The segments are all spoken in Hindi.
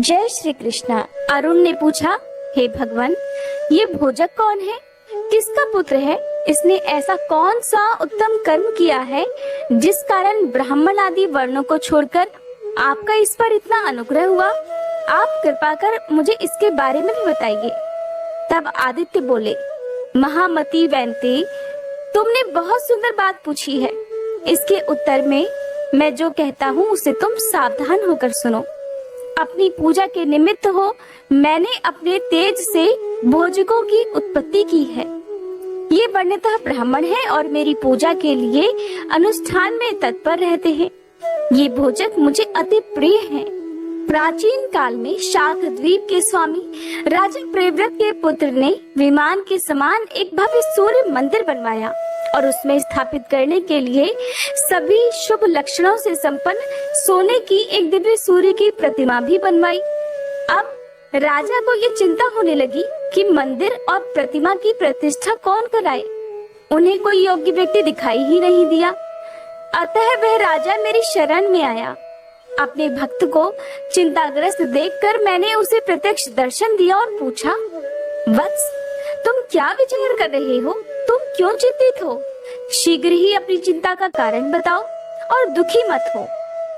जय श्री कृष्णा। अरुण ने पूछा, हे भगवान, ये भोजक कौन है? किसका पुत्र है? इसने ऐसा कौन सा उत्तम कर्म किया है जिस कारण ब्राह्मण आदि वर्णों को छोड़कर आपका इस पर इतना अनुग्रह हुआ? आप कृपा कर मुझे इसके बारे में भी बताइए। तब आदित्य बोले, महामती वैंते, तुमने बहुत सुंदर बात पूछी है। इसके उत्तर में मैं जो कहता हूँ उसे तुम सावधान होकर सुनो। अपनी पूजा के निमित्त हो मैंने अपने तेज से भोजकों की उत्पत्ति की है। ये वर्णतः ब्राह्मण है और मेरी पूजा के लिए अनुष्ठान में तत्पर रहते हैं। ये भोजक मुझे अति प्रिय हैं। प्राचीन काल में शाक द्वीप के स्वामी राजा प्रेव्रत के पुत्र ने विमान के समान एक भव्य सूर्य मंदिर बनवाया और उसमें स्थापित करने के लिए सभी शुभ लक्षणों से संपन्न सोने की एक दिव्य सूर्य की प्रतिमा भी बनवाई। अब राजा को ये चिंता होने लगी कि मंदिर और प्रतिमा की प्रतिष्ठा कौन कराए। उन्हें कोई योग्य व्यक्ति दिखाई ही नहीं दिया। अतः वह राजा मेरी शरण में आया। अपने भक्त को चिंताग्रस्त देखकर मैंने उसे प्रत्यक्ष दर्शन दिया और पूछा, वत्स, तुम क्या विचार कर रहे हो? तुम क्यों चिंतित हो? शीघ्र ही अपनी चिंता का कारण बताओ और दुखी मत हो।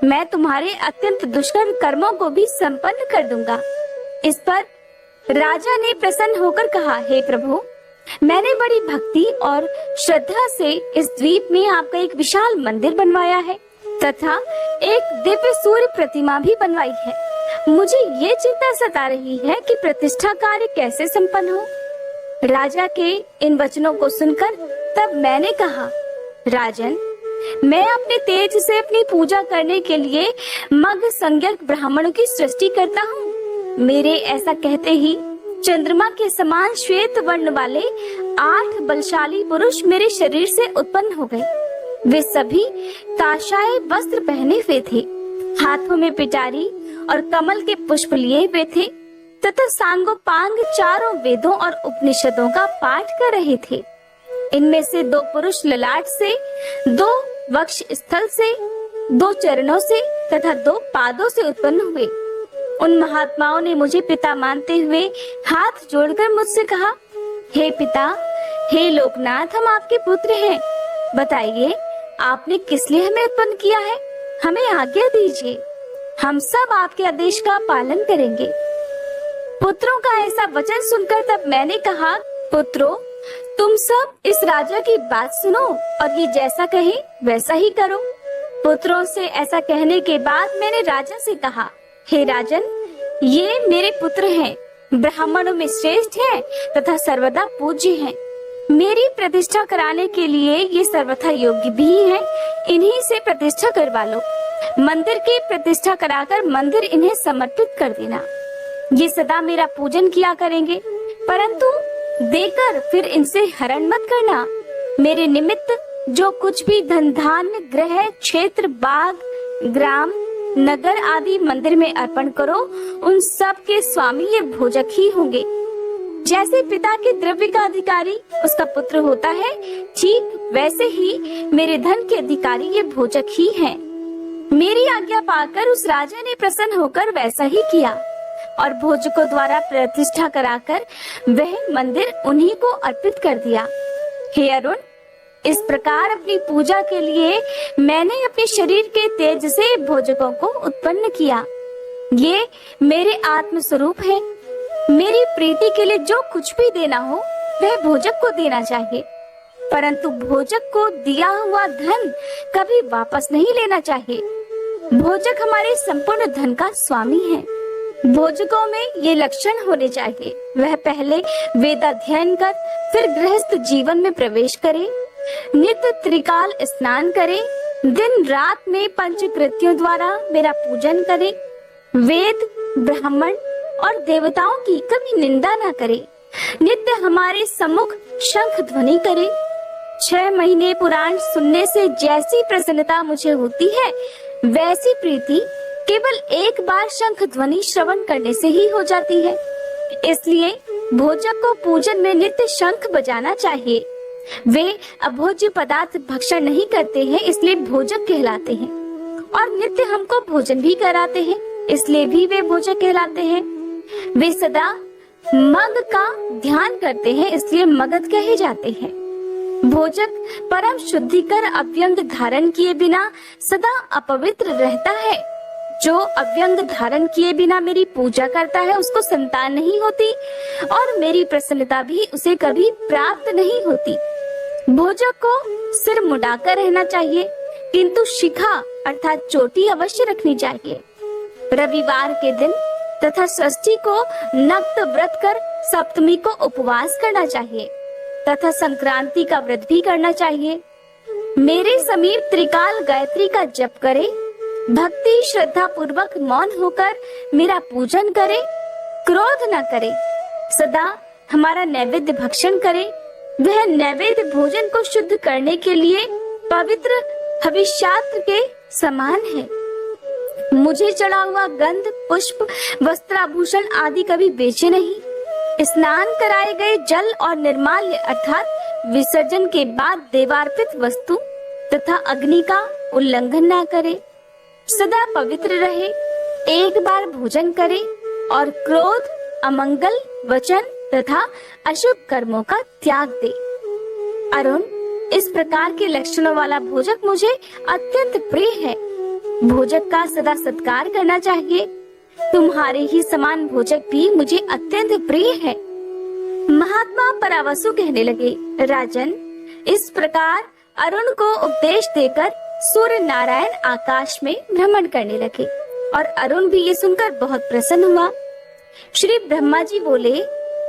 मैं तुम्हारे अत्यंत दुष्कर कर्मों को भी संपन्न कर दूंगा। इस पर राजा ने प्रसन्न होकर कहा, हे प्रभु, मैंने बड़ी भक्ति और श्रद्धा से इस द्वीप में आपका एक विशाल मंदिर बनवाया है तथा एक दिव्य सूर्य प्रतिमा भी बनवाई है। मुझे ये चिंता सता रही है कि प्रतिष्ठा कार्य कैसे संपन्न हो। राजा के इन वचनों को सुनकर तब मैंने कहा, राजन, मैं अपने तेज से अपनी पूजा करने के लिए मग संज्ञक ब्राह्मणों की सृष्टि करता हूँ। मेरे ऐसा कहते ही चंद्रमा के समान श्वेत वर्ण वाले 8 बलशाली पुरुष मेरे शरीर से उत्पन्न हो गए। वे सभी काशाय वस्त्र पहने हुए थे, हाथों में पिटारी और कमल के पुष्प लिए हुए थे तथा सांगोपांग चारों वेदों और उपनिषदों का पाठ कर रहे थे। इनमें से 2 पुरुष ललाट से, 2 वक्ष स्थल से, 2 चरणों से तथा 2 पादों से उत्पन्न हुए। उन महात्माओं ने मुझे पिता मानते हुए हाथ जोड़कर मुझसे कहा, हे पिता, हे लोकनाथ, हम आपके पुत्र हैं। बताइए, आपने किस लिए हमें उत्पन्न किया है? हमें आज्ञा दीजिए, हम सब आपके आदेश का पालन करेंगे। पुत्रों का ऐसा वचन सुनकर तब मैंने कहा, पुत्रों, तुम सब इस राजा की बात सुनो और ये जैसा कहे वैसा ही करो। पुत्रों से ऐसा कहने के बाद मैंने राजा से कहा, हे राजन, ये मेरे पुत्र हैं, ब्राह्मणों में श्रेष्ठ हैं तथा सर्वदा पूज्य हैं। मेरी प्रतिष्ठा कराने के लिए ये सर्वथा योग्य भी हैं। इन्हीं से प्रतिष्ठा करवा लो। मंदिर की प्रतिष्ठा कराकर मंदिर इन्हें समर्पित कर देना। ये सदा मेरा पूजन किया करेंगे, परंतु देकर फिर इनसे हरण मत करना। मेरे निमित्त जो कुछ भी धन धान्य, ग्रह, क्षेत्र, बाग, ग्राम, नगर आदि मंदिर में अर्पण करो, उन सब के स्वामी ये भोजक ही होंगे। जैसे पिता के द्रव्य का अधिकारी उसका पुत्र होता है, ठीक वैसे ही मेरे धन के अधिकारी ये भोजक ही हैं। मेरी आज्ञा पाकर उस राजा ने प्रसन्न होकर वैसा ही किया और भोजकों द्वारा प्रतिष्ठा कराकर वह मंदिर उन्हीं को अर्पित कर दिया। हे अरुण, इस प्रकार अपनी पूजा के लिए मैंने अपने शरीर के तेज से भोजकों को उत्पन्न किया। ये मेरे आत्म स्वरूप है। मेरी प्रीति के लिए जो कुछ भी देना हो वह भोजक को देना चाहिए, परंतु भोजक को दिया हुआ धन कभी वापस नहीं लेना चाहिए। भोजक हमारे संपूर्ण धन का स्वामी है। भोजकों में ये लक्षण होने चाहिए, वह पहले वेदाध्ययन कर फिर गृहस्थ जीवन में प्रवेश करे, नित्य त्रिकाल स्नान करे, दिन रात में पंचकृत्यों द्वारा मेरा पूजन करे, वेद, ब्राह्मण और देवताओं की कभी निंदा न करे, नित्य हमारे सम्मुख शंख ध्वनि करे। 6 महीने पुराण सुनने से जैसी प्रसन्नता मुझे होती है, वैसी प्रीति केवल एक बार शंख ध्वनि श्रवण करने से ही हो जाती है। इसलिए भोजक को पूजन में नित्य शंख बजाना चाहिए। वे अभोज्य पदार्थ भक्षण नहीं करते हैं, इसलिए भोजक कहलाते हैं और नित्य हमको भोजन भी कराते हैं। इसलिए भी वे भोजक कहलाते हैं। वे सदा मग का ध्यान करते हैं, इसलिए मगध कहे जाते हैं। भोजक परम शुद्धिकर अव्यंग धारण किए बिना सदा अपवित्र रहता है। जो अव्यंग धारण किए बिना मेरी पूजा करता है उसको संतान नहीं होती और मेरी प्रसन्नता भी उसे कभी प्राप्त नहीं होती। भोजक को सिर मुड़ाकर रहना चाहिए, किंतु शिखा अर्थात चोटी अवश्य रखनी चाहिए। रविवार के दिन तथा षष्ठी को नक्त व्रत कर सप्तमी को उपवास करना चाहिए तथा संक्रांति का व्रत भी करना चाहिए। मेरे समीप त्रिकाल गायत्री का जप करे, भक्ति श्रद्धा पूर्वक मौन होकर मेरा पूजन करे, क्रोध न करे, सदा हमारा नैवेद्य भक्षण करे। वह नैवेद्य भोजन को शुद्ध करने के लिए पवित्र हविष्यात्र के समान है। मुझे चढ़ा हुआ गंध पुष्प वस्त्राभूषण आदि कभी बेचे नहीं। स्नान कराए गए जल और निर्माल्य अर्थात विसर्जन के बाद देवार्पित वस्तु तथा अग्नि का उल्लंघन न करे, सदा पवित्र रहे, एक बार भोजन करे और क्रोध, अमंगल वचन तथा अशुभ कर्मों का त्याग दे। अरुण, इस प्रकार के लक्षणों वाला भोजक मुझे अत्यंत प्रिय है। भोजक का सदा सत्कार करना चाहिए। तुम्हारे ही समान भोजक भी मुझे अत्यंत प्रिय है। महात्मा परावसु कहने लगे, राजन, इस प्रकार अरुण को उपदेश देकर सूर्य नारायण आकाश में भ्रमण करने लगे और अरुण भी ये सुनकर बहुत प्रसन्न हुआ। श्री ब्रह्मा जी बोले,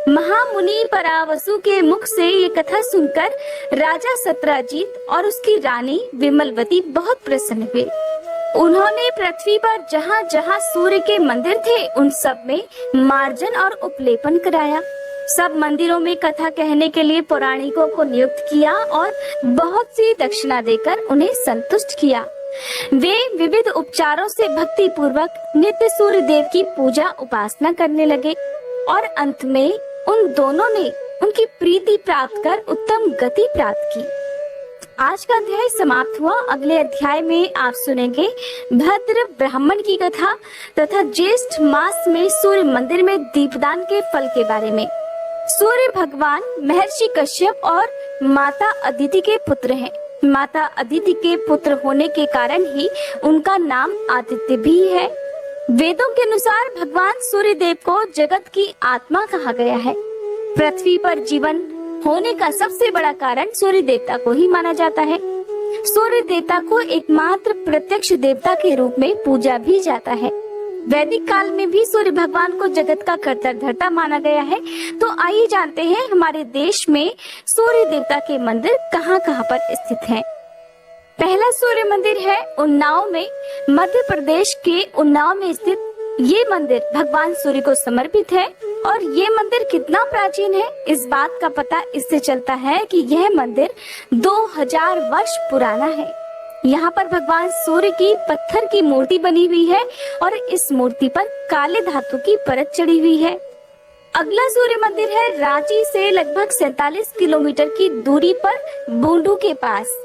महामुनि परावसु के मुख से ये कथा सुनकर राजा सत्राजीत और उसकी रानी विमलवती बहुत प्रसन्न हुए। उन्होंने पृथ्वी पर जहाँ जहाँ सूर्य के मंदिर थे उन सब में मार्जन और उपलेपन कराया। सब मंदिरों में कथा कहने के लिए पौराणिकों को नियुक्त किया और बहुत सी दक्षिणा देकर उन्हें संतुष्ट किया। वे विविध उपचारों से भक्ति पूर्वक नित्य सूर्य देव की पूजा उपासना करने लगे और अंत में उन दोनों ने उनकी प्रीति प्राप्त कर उत्तम गति प्राप्त की। आज का अध्याय समाप्त हुआ। अगले अध्याय में आप सुनेंगे भद्र ब्राह्मण की कथा तथा ज्येष्ठ मास में सूर्य मंदिर में दीपदान के फल के बारे में। सूर्य भगवान महर्षि कश्यप और माता अदिति के पुत्र हैं। माता अदिति के पुत्र होने के कारण ही उनका नाम आदित्य भी है। वेदों के अनुसार भगवान सूर्य देव को जगत की आत्मा कहा गया है। पृथ्वी पर जीवन होने का सबसे बड़ा कारण सूर्य देवता को ही माना जाता है। सूर्य देवता को एकमात्र प्रत्यक्ष देवता के रूप में पूजा भी जाता है। वैदिक काल में भी सूर्य भगवान को जगत का कर्ता धर्ता माना गया है। तो आइए जानते हैं हमारे देश में सूर्य देवता के मंदिर कहाँ कहाँ पर स्थित हैं। पहला सूर्य मंदिर है उन्नाव में, मध्य प्रदेश के उन्नाव में स्थित। ये मंदिर भगवान सूर्य को समर्पित है और ये मंदिर कितना प्राचीन है इस बात का पता इससे चलता है कि यह मंदिर 2000 वर्ष पुराना है। यहाँ पर भगवान सूर्य की पत्थर की मूर्ति बनी हुई है और इस मूर्ति पर काले धातु की परत चढ़ी हुई है। अगला सूर्य मंदिर है रांची से लगभग 47 किलोमीटर की दूरी पर बूंदू के पास।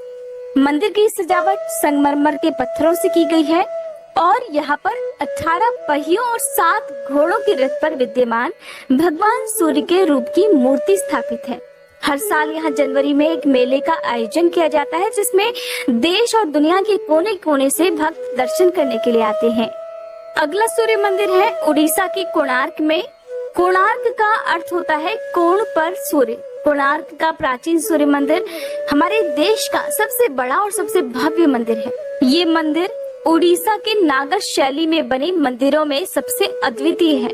मंदिर की सजावट संगमरमर के पत्थरों से की गई है और यहाँ पर 18 पहियों और 7 घोड़ों के रथ पर विद्यमान भगवान सूर्य के रूप की मूर्ति स्थापित है। हर साल यहाँ जनवरी में एक मेले का आयोजन किया जाता है जिसमें देश और दुनिया के कोने कोने से भक्त दर्शन करने के लिए आते हैं। अगला सूर्य मंदिर है उड़ीसा के कोणार्क में। कोणार्क का अर्थ होता है कोण पर सूर्य। कोणार्क का प्राचीन सूर्य मंदिर हमारे देश का सबसे बड़ा और सबसे भव्य मंदिर है। ये मंदिर उड़ीसा के नागर शैली में बने मंदिरों में सबसे अद्वितीय है।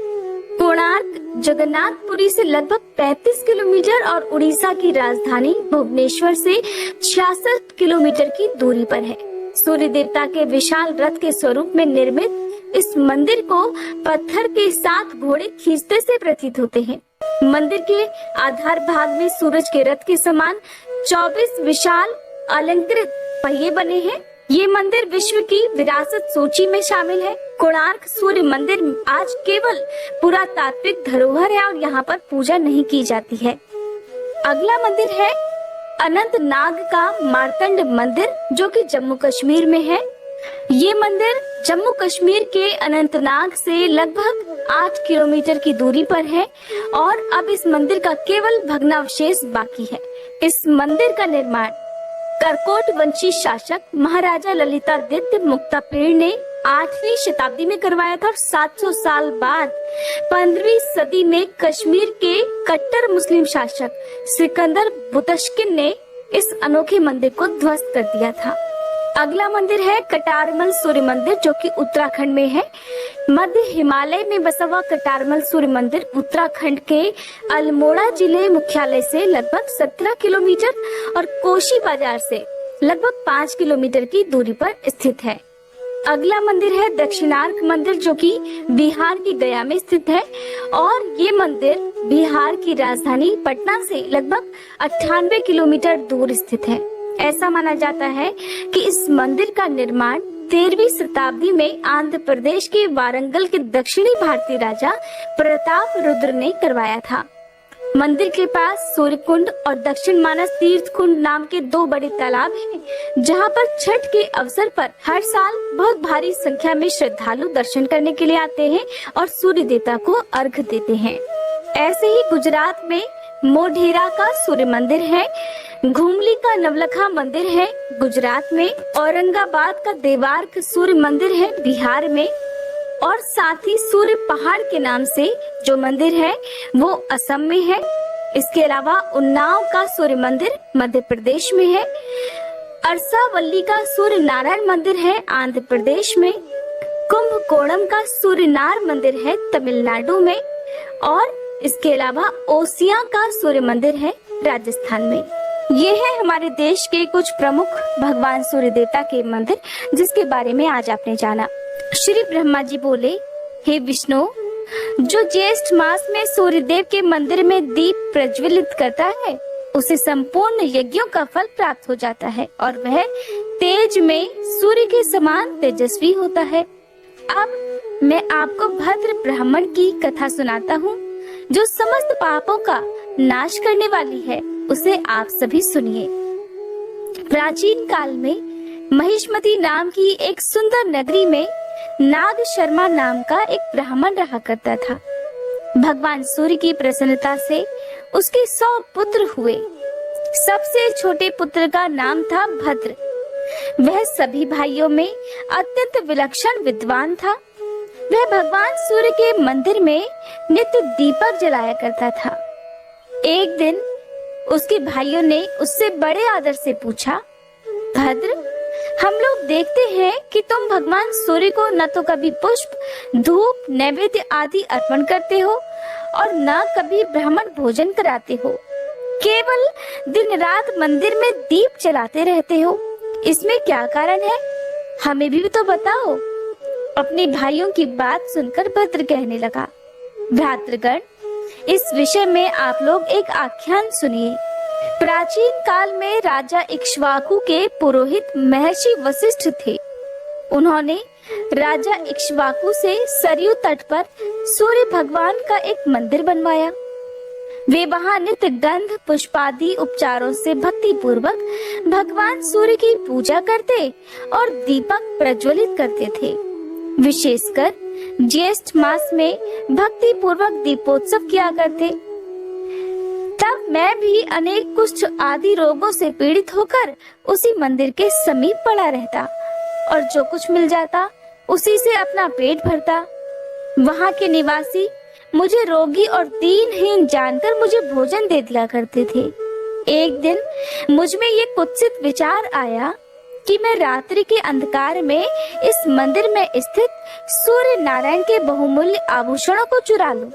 कोणार्क जगन्नाथपुरी से लगभग 35 किलोमीटर और उड़ीसा की राजधानी भुवनेश्वर से 66 किलोमीटर की दूरी पर है। सूर्य देवता के विशाल रथ के स्वरूप में निर्मित इस मंदिर को पत्थर के 7 घोड़े खींचते से प्रतीत होते हैं। मंदिर के आधार भाग में सूरज के रथ के समान 24 विशाल अलंकृत पहिए बने हैं। ये मंदिर विश्व की विरासत सूची में शामिल है। कोणार्क सूर्य मंदिर आज केवल पुरातात्विक धरोहर है और यहाँ पर पूजा नहीं की जाती है। अगला मंदिर है अनंतनाग का मार्तंड मंदिर जो कि जम्मू कश्मीर में है। ये मंदिर जम्मू कश्मीर के अनंतनाग से लगभग 8 किलोमीटर की दूरी पर है और अब इस मंदिर का केवल भग्नावशेष बाकी है। इस मंदिर का निर्माण करकोट वंशी शासक महाराजा ललितादित्य मुक्तापीड़ ने 8वीं शताब्दी में करवाया था और 700 साल बाद 15वीं सदी में कश्मीर के कट्टर मुस्लिम शासक सिकंदर बुतशकिन ने इस अनोखे मंदिर को ध्वस्त कर दिया था। अगला मंदिर है कटारमल सूर्य मंदिर, जो कि उत्तराखंड में है। मध्य हिमालय में बसा हुआ कटारमल सूर्य मंदिर उत्तराखंड के अल्मोड़ा जिले मुख्यालय से लगभग 17 किलोमीटर और कोशी बाजार से लगभग 5 किलोमीटर की दूरी पर स्थित है। अगला मंदिर है दक्षिणार्क मंदिर, जो कि बिहार की गया में स्थित है और ये मंदिर बिहार की राजधानी पटना से लगभग 98 किलोमीटर दूर स्थित है। ऐसा माना जाता है कि इस मंदिर का निर्माण 13वीं शताब्दी में आंध्र प्रदेश के वारंगल के दक्षिणी भारतीय राजा प्रताप रुद्र ने करवाया था। मंदिर के पास सूर्य कुंड और दक्षिण मानस तीर्थ कुंड नाम के 2 बड़े तालाब हैं, जहां पर छठ के अवसर पर हर साल बहुत भारी संख्या में श्रद्धालु दर्शन करने के लिए आते हैं और सूर्य देवता को अर्घ देते हैं। ऐसे ही गुजरात में मोढेरा का सूर्य मंदिर है, घुमली का नवलखा मंदिर है गुजरात में, औरंगाबाद का देवार्क सूर्य मंदिर है बिहार में और साथ ही सूर्य पहाड़ के नाम से जो मंदिर है वो असम में है। इसके अलावा उन्नाव का सूर्य मंदिर मध्य प्रदेश में है। अरसावल्ली का सूर्य नारायण मंदिर है आंध्र प्रदेश में। कुंभकोणम का सूर्यनार मंदिर है तमिलनाडु में और इसके अलावा ओसिया का सूर्य मंदिर है राजस्थान में। ये है हमारे देश के कुछ प्रमुख भगवान सूर्य देवता के मंदिर, जिसके बारे में आज आपने जाना। श्री ब्रह्मा जी बोले, हे विष्णु, जो ज्येष्ठ मास में सूर्य देव के मंदिर में दीप प्रज्वलित करता है उसे संपूर्ण यज्ञों का फल प्राप्त हो जाता है और वह तेज में सूर्य के समान तेजस्वी होता है। अब मैं आपको भद्र ब्राह्मण की कथा सुनाता हूँ, जो समस्त पापों का नाश करने वाली है। उसे आप सभी सुनिए। प्राचीन काल में महिष्मती नाम की एक सुंदर नगरी में नाग शर्मा नाम का एक ब्राह्मण रहा करता था। भगवान सूर्य की प्रसन्नता से उसके 100 पुत्र हुए। सबसे छोटे पुत्र का नाम था भद्र। वह सभी भाइयों में अत्यंत विलक्षण विद्वान था। वह भगवान सूर्य के मंदिर में नित्य दीपक जलाया करता था। एक दिन उसके भाइयों ने उससे बड़े आदर से पूछा, भद्र, हम लोग देखते हैं कि तुम भगवान सूर्य को न तो कभी पुष्प, धूप, नैवेद्य आदि अर्पण करते हो और न कभी ब्राह्मण भोजन कराते हो। केवल दिन रात मंदिर में दीप जलाते रहते हो। इसमें क्या कारण है? हमें भी तो बताओ। अपने भाइयों की बात सुनकर भद्र कहने लगा, भ्रातृगण, इस विषय में आप लोग एक आख्यान सुनिए। प्राचीन काल में राजा इक्ष्वाकु के पुरोहित महर्षि वशिष्ठ थे। उन्होंने राजा इक्ष्वाकु से सरयू तट पर सूर्य भगवान का एक मंदिर बनवाया। वे वहां नित्य गंध पुष्पादि उपचारों से भक्ति पूर्वक भगवान सूर्य की पूजा करते और दीपक प्रज्वलित करते थे। विशेषकर ज्येष्ठ मास में भक्ति पूर्वक दीपोत्सव किया करते। तब मैं भी अनेक कुष्ठ आदि रोगों से पीड़ित होकर उसी मंदिर के समीप पड़ा रहता और जो कुछ मिल जाता उसी से अपना पेट भरता। वहां के निवासी मुझे रोगी और दीनहीन जानकर मुझे भोजन दे दिया करते थे। एक दिन मुझ में ये कुत्सित विचार आया कि मैं रात्रि के अंधकार में इस मंदिर में स्थित सूर्य नारायण के बहुमूल्य आभूषणों को चुरा लूं।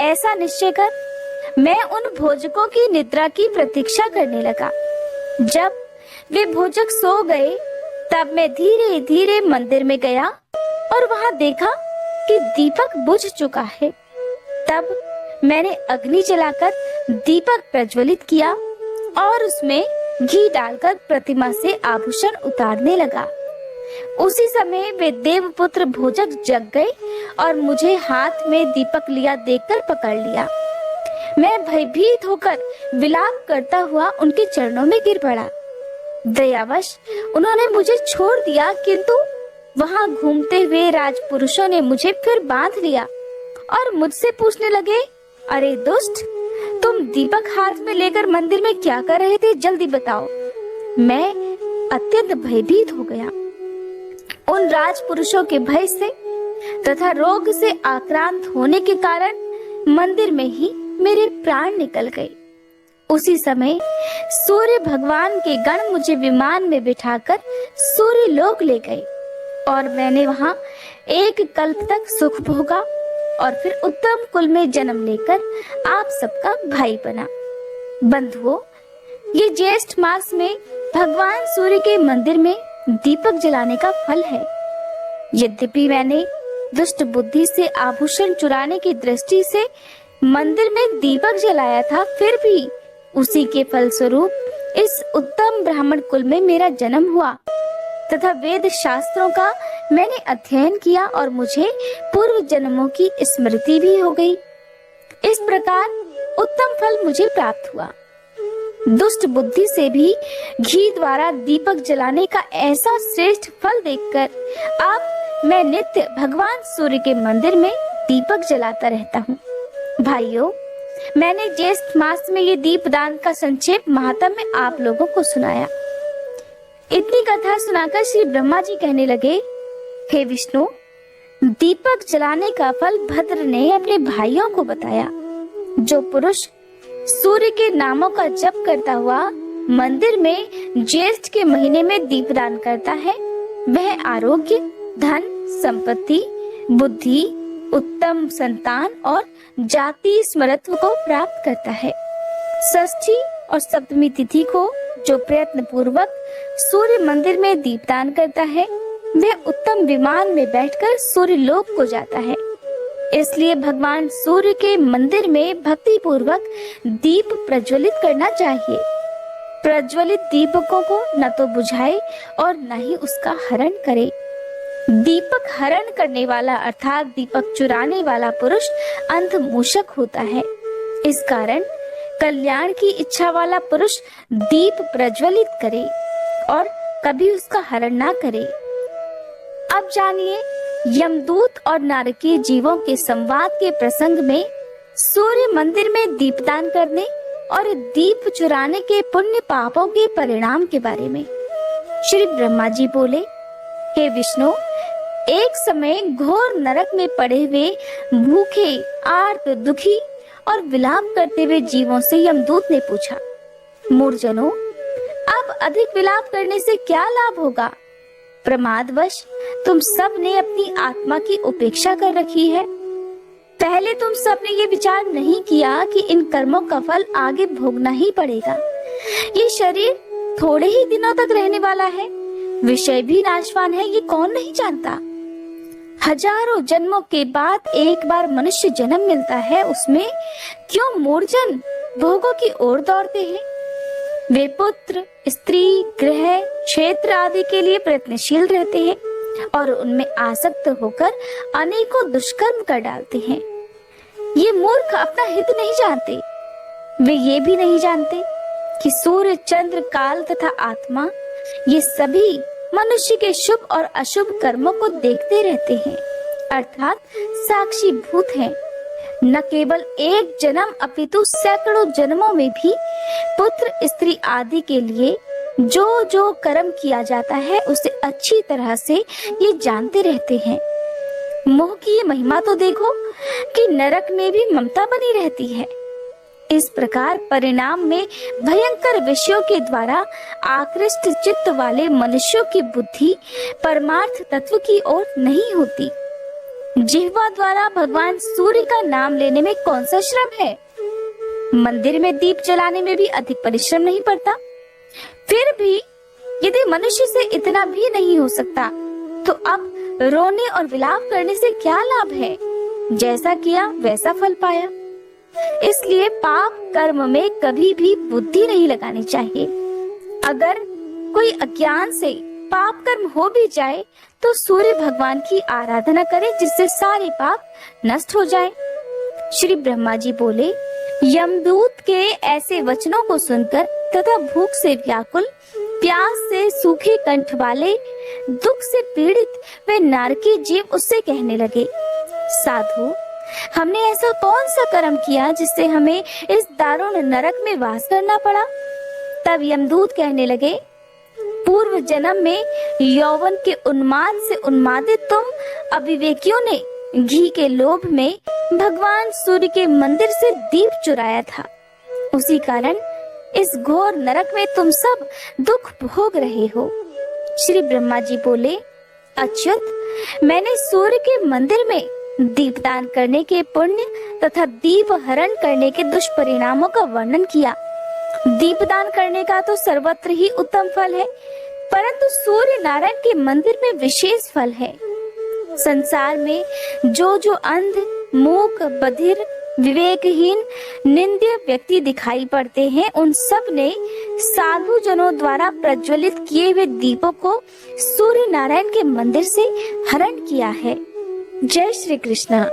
ऐसा निश्चय कर मैं उन भोजकों की निद्रा की प्रतीक्षा करने लगा। जब वे भोजक सो गए तब मैं धीरे धीरे मंदिर में गया और वहां देखा कि दीपक बुझ चुका है। तब मैंने अग्नि जलाकर दीपक प्रज्वलित किया और उसमें घी डालकर प्रतिमा से आभूषण उतारने लगा। उसी समय वे देवपुत्र भोजक जग गए और मुझे हाथ में दीपक लिया देखकर पकड़ लिया। मैं भयभीत होकर विलाप करता हुआ उनके चरणों में गिर पड़ा। दयावश उन्होंने मुझे छोड़ दिया, किंतु वहां घूमते हुए राजपुरुषों ने मुझे फिर बांध लिया और मुझसे पूछने लगे, अरे दुष्ट, तुम दीपक हाथ में लेकर मंदिर में क्या कर रहे थे, जल्दी बताओ। मैं अत्यंत भयभीत हो गया। उन राजपुरुषों के भय से तथा रोग से आक्रांत होने के कारण मंदिर में ही मेरे प्राण निकल गए। उसी समय सूर्य भगवान के गण मुझे विमान में बिठाकर सूर्य लोक ले गए और मैंने वहां एक कल्प तक सुख भोगा और फिर उत्तम कुल में जन्म लेकर आप सबका भाई बना। बंधुओं, ये ज्येष्ठ मास में भगवान सूर्य के मंदिर में दीपक जलाने का फल है। यद्यपि मैंने दुष्ट बुद्धि से आभूषण चुराने की दृष्टि से मंदिर में दीपक जलाया था, फिर भी उसी के फलस्वरूप इस उत्तम ब्राह्मण कुल में मेरा जन्म हुआ तथा वेद शास्त्रों का मैंने अध्ययन किया और मुझे पूर्व जन्मों की स्मृति भी हो गई। इस प्रकार उत्तम फल मुझे प्राप्त हुआ। दुष्ट बुद्धि से भी घी द्वारा दीपक जलाने का ऐसा श्रेष्ठ फल देखकर अब मैं नित्य भगवान सूर्य के मंदिर में दीपक जलाता रहता हूँ। भाइयों, मैंने ज्येष्ठ मास में ये दीपदान का संक्षेप महात्म्य आप लोगों को सुनाया। इतनी कथा सुनाकर श्री ब्रह्मा जी कहने लगे, हे विष्णु, दीपक जलाने का फल भद्र ने अपने भाइयों को बताया। जो पुरुष सूर्य के नामों का जप करता हुआ मंदिर में ज्येष्ठ के महीने में दीपदान करता है, वह आरोग्य, धन, संपत्ति, बुद्धि, उत्तम संतान और जाति स्मृत्व को प्राप्त करता है। षष्ठी और सप्तमी तिथि को जो प्रयत्न पूर्वक सूर्य मंदिर में दीपदान करता है, वह उत्तम विमान में बैठकर सूर्य लोक को जाता है। इसलिए भगवान सूर्य के मंदिर में भक्ति पूर्वक दीप प्रज्वलित करना चाहिए। प्रज्वलित दीपकों को न तो बुझाए और न ही उसका हरण करे। दीपक हरण करने वाला अर्थात दीपक चुराने वाला पुरुष अंध मूषक होता है। इस कारण कल्याण की इच्छा वाला पुरुष दीप प्रज्वलित करे और कभी उसका हरण ना करे। अब जानिए, यमदूत और नारकीय जीवों के संवाद के प्रसंग में सूर्य मंदिर में दीपदान करने और दीप चुराने के पुण्य पापों के परिणाम के बारे में। श्री ब्रह्मा जी बोले, हे विष्णु, एक समय घोर नरक में पड़े हुए भूखे, आर्त, दुखी और विलाप करते हुए जीवों से यमदूत ने पूछा, मूर्जनों, अब अधिक विलाप करने से क्या लाभ होगा? प्रमादवश तुम सब ने अपनी आत्मा की उपेक्षा कर रखी है। पहले तुम सब ने ये विचार नहीं किया कि इन कर्मों का फल आगे भोगना ही पड़ेगा। ये शरीर थोड़े ही दिनों तक रहने वाला है, विषय भी नाशवान है, ये कौन नहीं जानता। हजारों जन्मों के बाद एक बार मनुष्य जन्म मिलता है, उसमें क्यों मूर्जन भोगों की ओर दौड़ते हैं? वे पुत्र, स्त्री, गृह, क्षेत्र आदि के लिए प्रयत्नशील रहते हैं और उनमें आसक्त होकर अनेकों दुष्कर्म कर डालते हैं। ये मूर्ख अपना हित नहीं जानते। वे ये भी नहीं जानते कि सूर्य, चंद्र, काल तथा आत्मा ये सभी मनुष्य के शुभ और अशुभ कर्मों को देखते रहते हैं, अर्थात साक्षी भूत हैं। न केवल एक जन्म अपितु सैकड़ों जन्मों में भी पुत्र, स्त्री आदि के लिए जो जो कर्म किया जाता है उसे अच्छी तरह से ये जानते रहते हैं। मोह की ये महिमा तो देखो कि नरक में भी ममता बनी रहती है। इस प्रकार परिणाम में भयंकर विषयों के द्वारा आकृष्ट चित्त वाले मनुष्यों की बुद्धि परमार्थ तत्व की ओर नहीं होती। जिह्वा द्वारा भगवान सूर्य का नाम लेने में कौन सा श्रम है? मंदिर में दीप जलाने में भी अधिक परिश्रम नहीं पड़ता। फिर भी यदि मनुष्य से इतना भी नहीं हो सकता, तो अब रोने और विलाप करने से क्या लाभ है? जैसा किया वैसा फल पाया। इसलिए पाप कर्म में कभी भी बुद्धि नहीं लगानी चाहिए। अगर कोई अज्ञान से पाप कर्म हो भी जाए तो सूर्य भगवान की आराधना करे, जिससे सारे पाप नष्ट हो जाए। श्री ब्रह्मा जी बोले, यमदूत के ऐसे वचनों को सुनकर तथा भूख से व्याकुल प्यास से सूखे कंठ वाले, दुख से पीड़ित वे नारकी जीव उससे कहने लगे, साधु, हमने ऐसा कौन सा कर्म किया जिससे हमें इस दारुण नरक में वास करना पड़ा? तब यमदूत कहने लगे, पूर्व जन्म में यौवन के उन्माद से उन्मादित तुम अविवेकियों ने घी के लोभ में भगवान सूर्य के मंदिर से दीप चुराया था। उसी कारण इस घोर नरक में तुम सब दुख भोग रहे हो। श्री ब्रह्मा जी बोले, अच्युत, मैंने सूर्य के मंदिर में दीपदान करने के पुण्य तथा दीप हरण करने के दुष्परिणामों का वर्णन किया। दीपदान करने का तो सर्वत्र ही उत्तम फल है, परंतु सूर्य नारायण के मंदिर में विशेष फल है। संसार में जो अंध, मूक, बधिर, विवेकहीन, निंद्य व्यक्ति दिखाई पड़ते हैं, उन सब ने साधु जनों द्वारा प्रज्वलित किए हुए दीपों को सूर्य नारायण के मंदिर से हरण किया है। जय श्री कृष्ण।